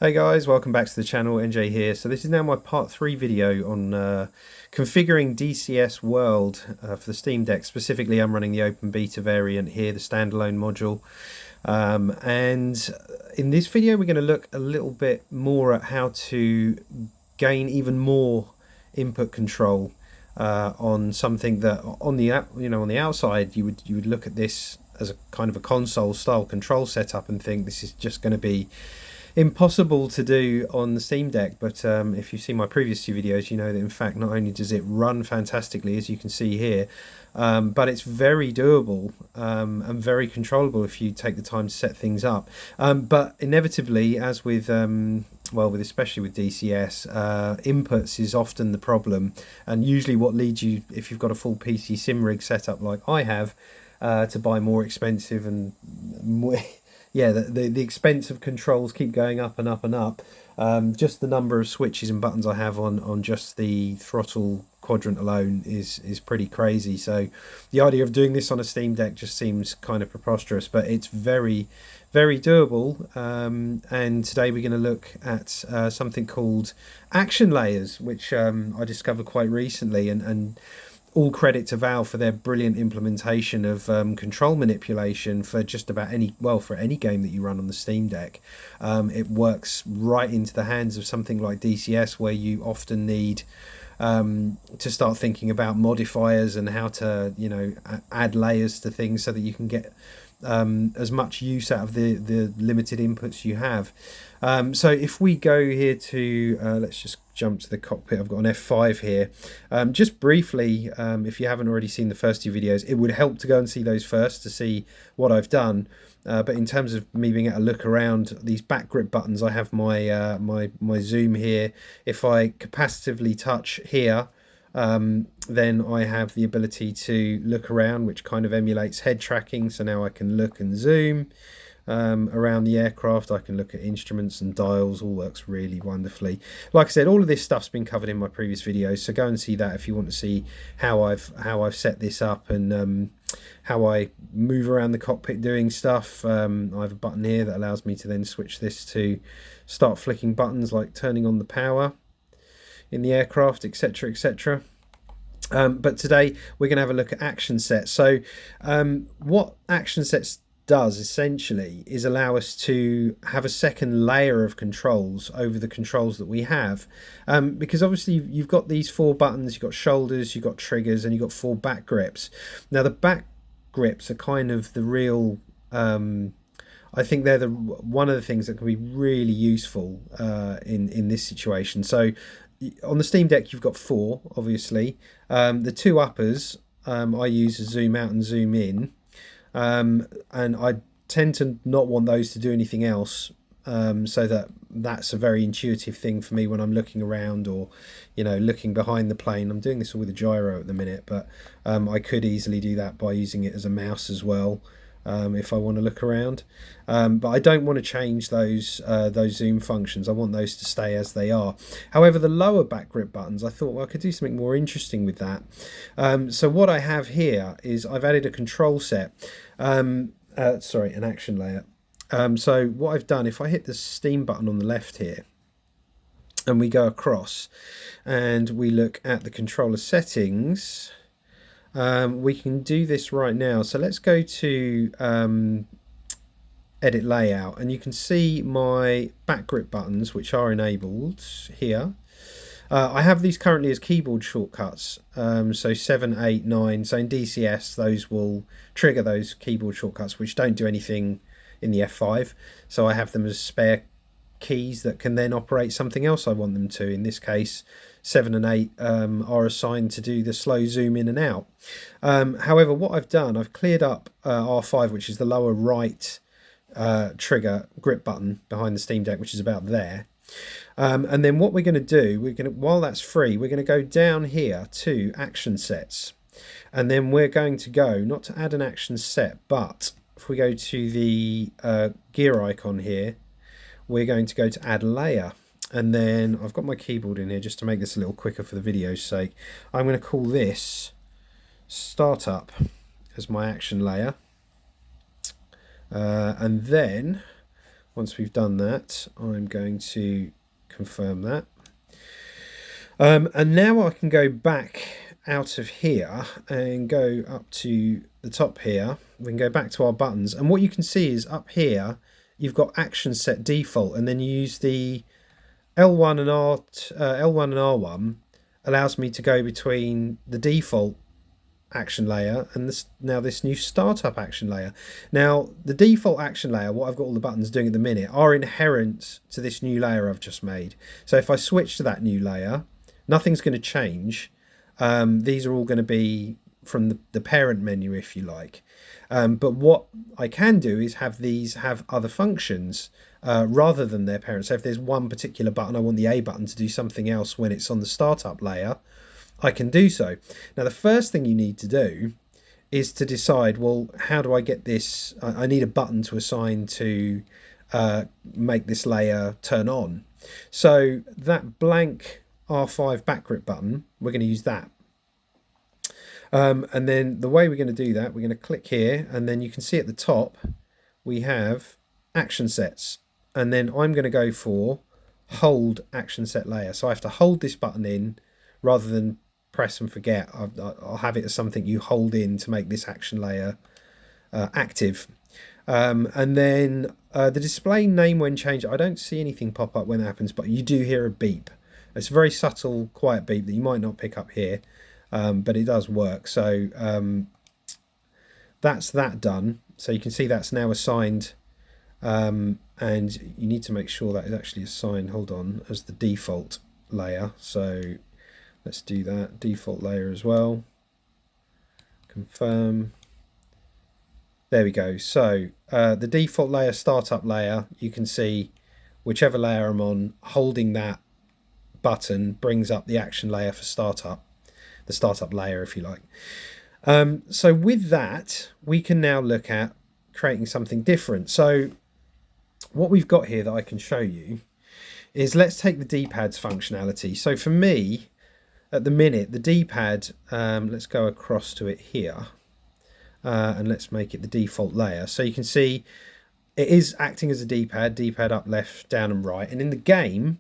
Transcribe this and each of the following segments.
Hey guys, welcome back to the channel. NJ here. So this is now my part 3 video on configuring DCS World for the Steam Deck. Specifically, I'm running the open beta variant here, the standalone module. And in this video, we're going to look a little bit more at how to gain even more input control on something that on the on the outside you would look at this as a kind of a console style control setup and think this is just going to be impossible to do on the Steam Deck. But if you've seen my previous two videos, you know that in fact not only does it run fantastically, as you can see here, but it's very doable and very controllable if you take the time to set things up. But inevitably, as with especially with DCS, inputs is often the problem, and usually what leads you, if you've got a full PC sim rig set up like I have, to buy more expensive and more yeah, the expense of controls keep going up and up and up. Just the number of switches and buttons I have on just the throttle quadrant alone is pretty crazy. So the idea of doing this on a Steam Deck just seems kind of preposterous, but it's very, very doable. And today we're going to look at something called action layers, which I discovered quite recently, and all credit to Valve for their brilliant implementation of control manipulation for just about for any game that you run on the Steam Deck. It works right into the hands of something like DCS, where you often need to start thinking about modifiers and how to, add layers to things so that you can get as much use out of the limited inputs you have. So if we go here to let's just jump to the cockpit. I've got an F5 here. Just briefly, if you haven't already seen the first two videos, it would help to go and see those first to see what I've done. But in terms of me being able to look around these back grip buttons, I have my my zoom here. If I capacitively touch here, then I have the ability to look around, which kind of emulates head tracking. So now I can look and zoom around the aircraft. I can look at instruments and dials. All works really wonderfully. Like I said, all of this stuff's been covered in my previous videos, so go and see that if you want to see how I've set this up and how I move around the cockpit doing stuff. I have a button here that allows me to then switch this to start flicking buttons like turning on the power in the aircraft, etc., etc. But today we're going to have a look at action sets. So what action sets does essentially is allow us to have a second layer of controls over the controls that we have, because obviously you've got these four buttons, you've got shoulders, you've got triggers, and you've got four back grips. Now the back grips are kind of the real I think they're one of the things that can be really useful in this situation. So on the Steam Deck you've got four, obviously. The two uppers I use as zoom out and zoom in, and I tend to not want those to do anything else, so that's a very intuitive thing for me when I'm looking around or looking behind the plane. I'm doing this all with a gyro at the minute, but I could easily do that by using it as a mouse as well, if I want to look around. But I don't want to change those zoom functions. I want those to stay as they are. However, the lower back grip buttons, I thought, well, I could do something more interesting with that. So what I have here is I've added a control set, an action layer. So what I've done, if I hit the Steam button on the left here and we go across and we look at the controller settings, we can do this right now. So let's go to edit layout, and you can see my back grip buttons, which are enabled here. I have these currently as keyboard shortcuts, so 7, 8, 9. So in DCS those will trigger those keyboard shortcuts which don't do anything in the F5, so I have them as spare keys that can then operate something else I want them to. In this case 7 and 8 are assigned to do the slow zoom in and out. However, what I've done, I've cleared up R5, which is the lower right trigger grip button behind the Steam Deck, which is about there. And then what we're going to do, while that's free, we're going to go down here to action sets, and then we're going to go not to add an action set, but if we go to the gear icon here, we're going to go to add layer, and then I've got my keyboard in here just to make this a little quicker for the video's sake. I'm going to call this startup as my action layer, and then Once we've done that, I'm going to confirm that. And now I can go back out of here and go up to the top here. We can go back to our buttons, and what you can see is up here you've got action set default, and then you use the L1 and R1 allows me to go between the default action layer and this new startup action layer. Now the default action layer, what I've got all the buttons doing at the minute, are inherent to this new layer I've just made. So if I switch to that new layer, nothing's going to change. These are all going to be from the parent menu, if you like. But what I can do is have these have other functions rather than their parent. So if there's one particular button, I want the A button to do something else when it's on the startup layer, I can do so. Now the first thing you need to do is to decide, well, how do I get this? I need a button to assign to make this layer turn on. So that blank R5 back grip button, we're going to use that. And then the way we're going to do that, we're going to click here, and then you can see at the top we have action sets, and then I'm going to go for hold action set layer. So I have to hold this button in rather than press and forget. I'll have it as something you hold in to make this action layer active. And then the display name when changed, I don't see anything pop up when that happens, but you do hear a beep. It's a very subtle, quiet beep that you might not pick up here, but it does work. So that's that done. So you can see that's now assigned, and you need to make sure that is actually assigned, hold on, as the default layer. So let's do that, default layer as well. Confirm. There we go. So the default layer, startup layer, you can see whichever layer I'm on, holding that button brings up the action layer for startup, the startup layer, if you like. So with that, we can now look at creating something different. So what we've got here that I can show you is, let's take the D-pad's functionality. So for me, at the minute, the D-pad, let's go across to it here, and let's make it the default layer. So you can see it is acting as a D-pad, D-pad up, left, down and right. And in the game,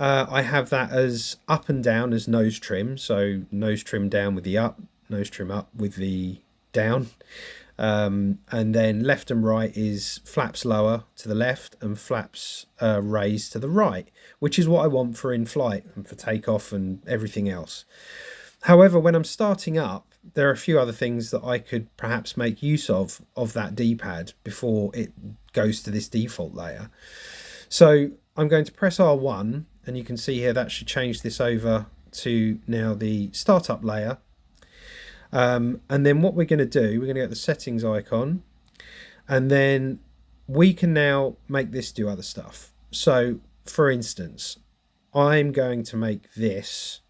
I have that as up and down as nose trim. So nose trim down with the up, nose trim up with the down. And then left and right is flaps lower to the left and flaps raised to the right, which is what I want for in-flight and for takeoff and everything else. However, when I'm starting up, there are a few other things that I could perhaps make use of that D-pad before it goes to this default layer. So I'm going to press R1, and you can see here that should change this over to now the startup layer. And then what we're going to do, we're going to get the settings icon, and then we can now make this do other stuff. So for instance, I'm going to make this,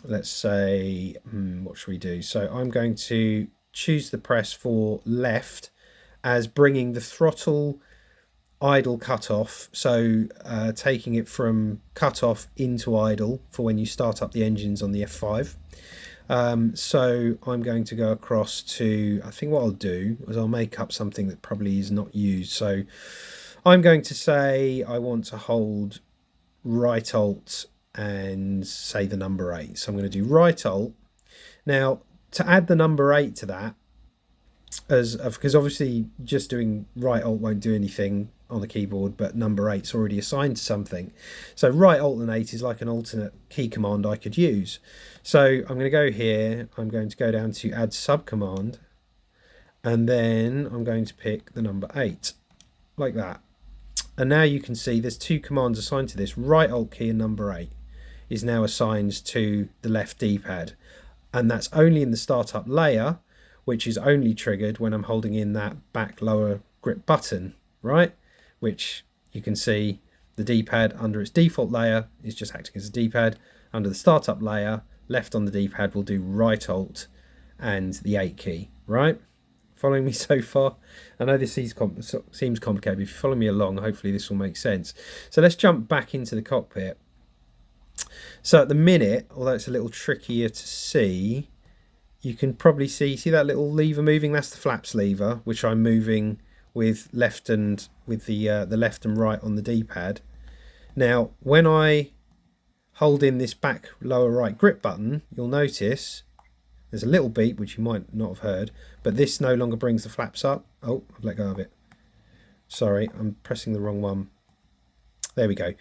let's say, what should we do? So I'm going to choose the press for left as bringing the throttle idle cutoff, so taking it from cutoff into idle for when you start up the engines on the F5. So I'm going to go across to, I think what I'll do is I'll make up something that probably is not used. So I'm going to say I want to hold right alt and say the number 8. So I'm going to do right alt. Now to add the number 8 to that, because obviously just doing right alt won't do anything on the keyboard, but number 8's already assigned to something. So right alt and 8 is like an alternate key command I could use. So I'm going to go here, I'm going to go down to add subcommand, and then I'm going to pick the number 8, like that. And now you can see there's two commands assigned to this. Right alt key and number 8 is now assigned to the left D-pad, and that's only in the startup layer, which is only triggered when I'm holding in that back lower grip button, right? Which you can see the D-pad under its default layer is just acting as a D-pad. Under the startup layer, left on the D-pad will do right alt and the 8 key, right? Following me so far? I know this seems complicated, but if you follow me along, hopefully this will make sense. So let's jump back into the cockpit. So at the minute, although it's a little trickier to see, you can probably see that little lever moving? That's the flaps lever, which I'm moving with left and with the left and right on the D-pad. Now, when I hold in this back lower right grip button, you'll notice there's a little beep, which you might not have heard, but this no longer brings the flaps up. Oh, I've let go of it. Sorry, I'm pressing the wrong one. There we go.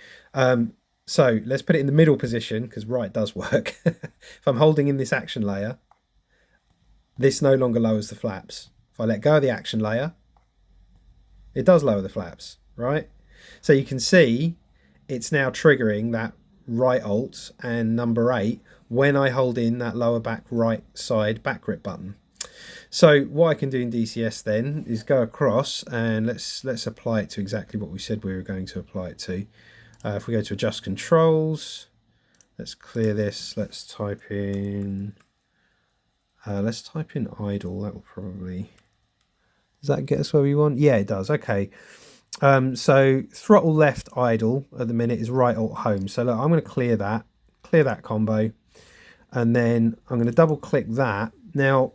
So let's put it in the middle position, because right does work. If I'm holding in this action layer, this no longer lowers the flaps. If I let go of the action layer, it does lower the flaps, right? So you can see it's now triggering that right alt and number 8 when I hold in that lower back right side back grip button. So what I can do in DCS then is go across and let's apply it to exactly what we said we were going to apply it to. If we go to adjust controls, let's clear this. Let's type in idle. That will probably, does that get us where we want? Yeah, it does. Okay. So throttle left idle at the minute is right alt home. So look, I'm going to clear that combo, and then I'm going to double click that. Now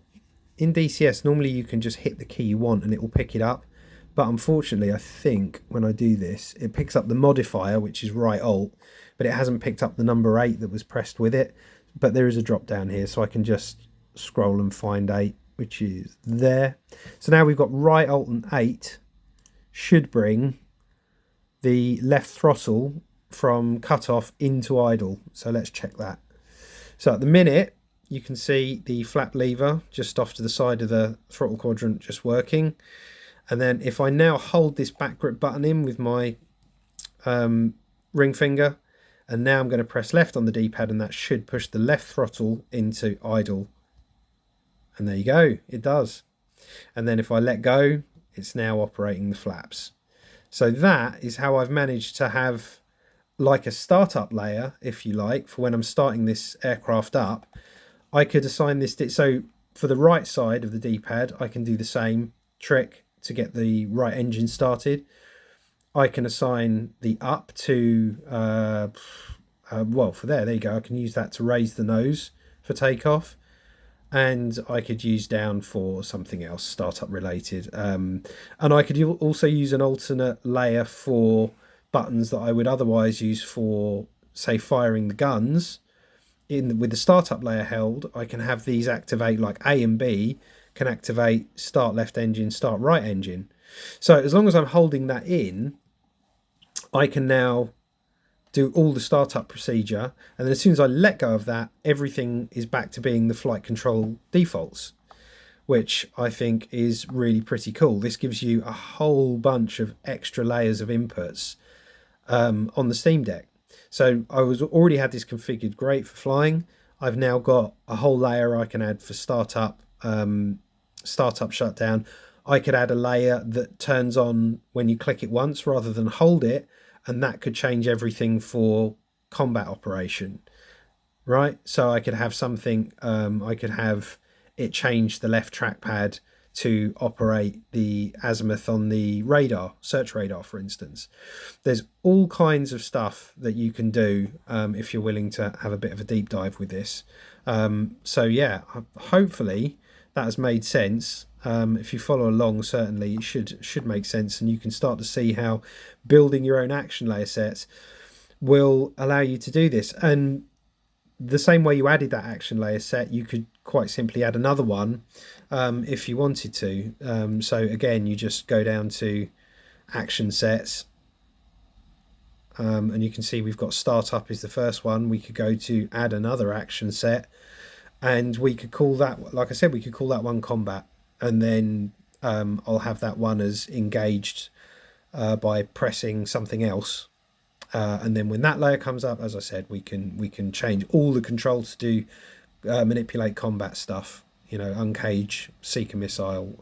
in DCS, normally you can just hit the key you want and it will pick it up. But unfortunately, I think when I do this, it picks up the modifier, which is right alt, but it hasn't picked up the number 8 that was pressed with it. But there is a drop down here, so I can just scroll and find 8, which is there. So now we've got right alt and 8 should bring the left throttle from cutoff into idle. So let's check that. So at the minute, you can see the flap lever just off to the side of the throttle quadrant just working. And then if I now hold this back grip button in with my ring finger, and now I'm going to press left on the D-pad, and that should push the left throttle into idle. And there you go, it does. And then if I let go, it's now operating the flaps. So that is how I've managed to have like a startup layer, if you like, for when I'm starting this aircraft up. I could assign this, so for the right side of the D-pad, I can do the same trick to get the right engine started. I can assign the up to, well, for there you go. I can use that to raise the nose for takeoff. And I could use down for something else, startup related. And I could also use an alternate layer for buttons that I would otherwise use for, say, firing the guns. With the startup layer held, I can have these activate, like A and B can activate start left engine, start right engine. So as long as I'm holding that in, I can now do all the startup procedure, and then as soon as I let go of that, everything is back to being the flight control defaults, which I think is really pretty cool. This gives you a whole bunch of extra layers of inputs on the Steam Deck. So I already had this configured great for flying. I've now got a whole layer I can add for startup shutdown. I could add a layer that turns on when you click it once rather than hold it, and that could change everything for combat operation, right? So I could have something, I could have it change the left trackpad to operate the azimuth on the radar, search radar, for instance. There's all kinds of stuff that you can do if you're willing to have a bit of a deep dive with this. So yeah, hopefully that has made sense. If you follow along, certainly it should make sense, and you can start to see how building your own action layer sets will allow you to do this. And the same way you added that action layer set, you could quite simply add another one if you wanted to. So again, you just go down to action sets, and you can see we've got startup is the first one. We could go to add another action set, and we could call that, like I said, we could call that one combat. And then I'll have that one as engaged by pressing something else. And then when that layer comes up, as I said, we can change all the controls to do manipulate combat stuff. You know, uncage, seek a missile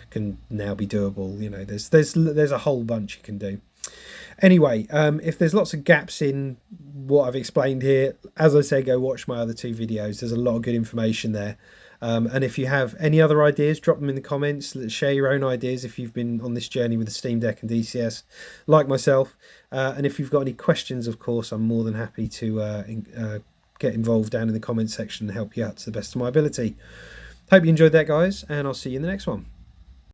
can now be doable. You know, there's a whole bunch you can do. Anyway, if there's lots of gaps in what I've explained here, as I say, go watch my other 2 videos. There's a lot of good information there. And if you have any other ideas, drop them in the comments. Let's share your own ideas if you've been on this journey with the Steam Deck and DCS, like myself. And if you've got any questions, of course, I'm more than happy to get involved down in the comments section and help you out to the best of my ability. Hope you enjoyed that, guys, and I'll see you in the next one.